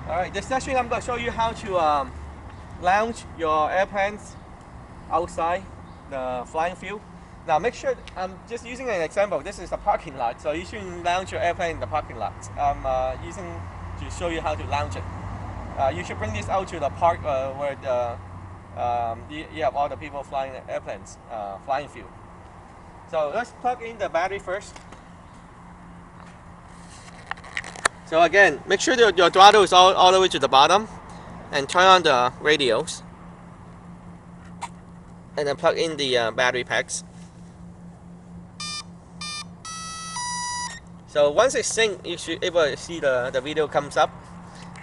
Alright, this session I'm going to show you how to launch your airplanes outside the flying field. Now make sure, I'm just using an example, this is a parking lot, so you shouldn't launch your airplane in the parking lot. I'm using to show you how to launch it. You should bring this out to the park where you have all the people flying airplanes, flying field. So let's plug in the battery first. So again, make sure that your throttle is all the way to the bottom and turn on the radios. And then plug in the battery packs. So once it's synced, you should be able to see the video comes up.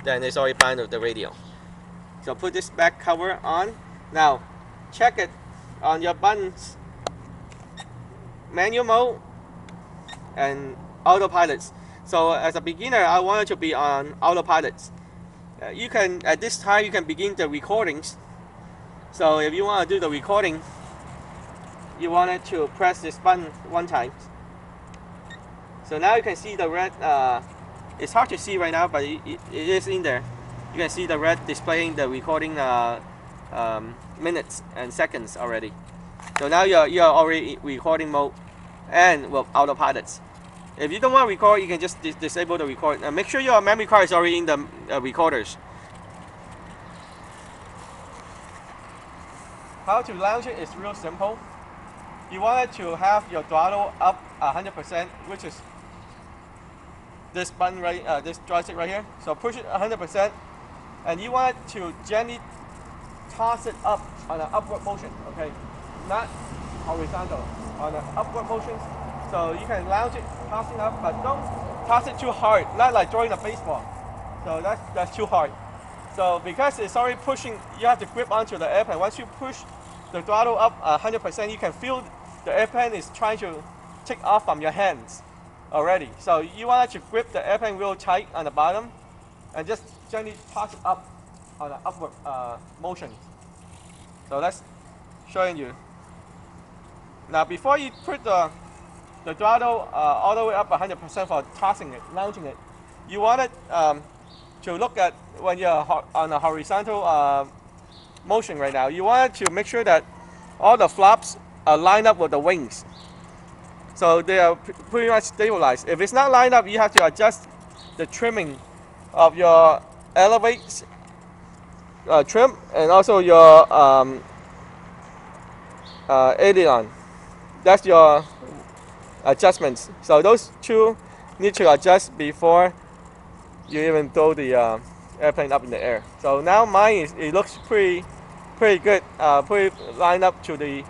Then it's already bound with the radio. So put this back cover on. Now check it on your buttons. Manual mode and autopilot. So as a beginner, I want it to be on autopilot. You can, at this time, you can begin the recordings. So if you want to do the recording, you want it to press this button one time. So now you can see the red, it's hard to see right now, but it is in there. You can see the red displaying the recording minutes and seconds already. So now you're already recording mode and with autopilot. If you don't want to record, you can just disable the record. Make sure your memory card is already in the recorders. How to launch it is real simple. You want it to have your throttle up 100%, which is this button right, this joystick right here. So push it 100%, and you want it to gently toss it up on an upward motion. Okay, not horizontal, on an upward motion. So you can launch it, tossing up, but don't toss it too hard, not like throwing a baseball. So that's too hard. So because it's already pushing, you have to grip onto the airplane. Once you push the throttle up 100%, you can feel the airplane is trying to take off from your hands already. So you want to grip the airplane real tight on the bottom and just gently toss it up on an upward motion. So that's showing you. Now before you put the throttle all the way up 100% for tossing it, launching it, you want it to look at when you're on a horizontal motion right now. You want to make sure that all the flaps are lined up with the wings. So they are pretty much stabilized. If it's not lined up, you have to adjust the trimming of your elevate trim and also your aileron. That's your adjustments. So those two need to adjust before you even throw the airplane up in the air. So now mine it looks pretty good, pretty lined up to the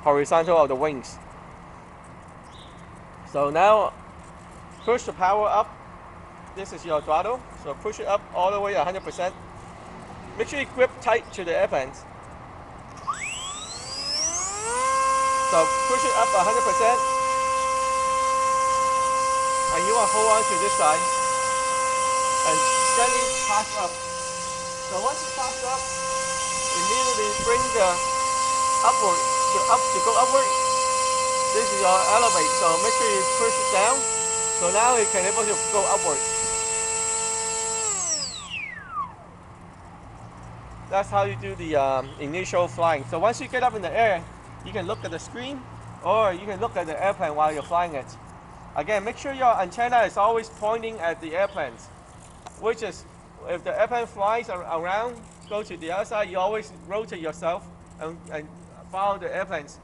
horizontal of the wings. So now push the power up. This is your throttle. So push it up all the way 100%. Make sure you grip tight to the airplanes. So push it up 100%. And you want to hold on to this side and gently toss up. So once you toss up, immediately bring the upward to go upward. This is your elevate, so make sure you push it down. So now you can able to go upward. That's how you do the initial flying. So once you get up in the air, you can look at the screen or you can look at the airplane while you're flying it. Again, make sure your antenna is always pointing at the airplanes, which is, if the airplane flies around, go to the other side, you always rotate yourself and follow the airplanes.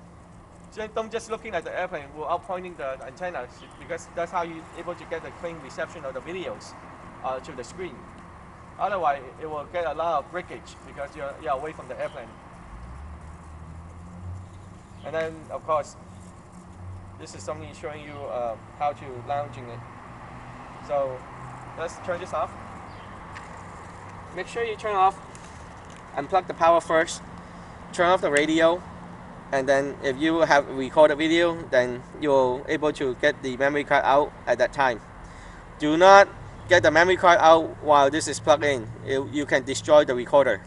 Don't just looking at the airplane without pointing the antenna, because that's how you're able to get the clean reception of the videos to the screen. Otherwise, it will get a lot of breakage because you're away from the airplane. And then, of course, this is something showing you how to launching it. So let's turn this off. Make sure you turn off, unplug the power first, turn off the radio, and then if you have recorded video, then you're able to get the memory card out at that time. Do not get the memory card out while this is plugged in. You can destroy the recorder.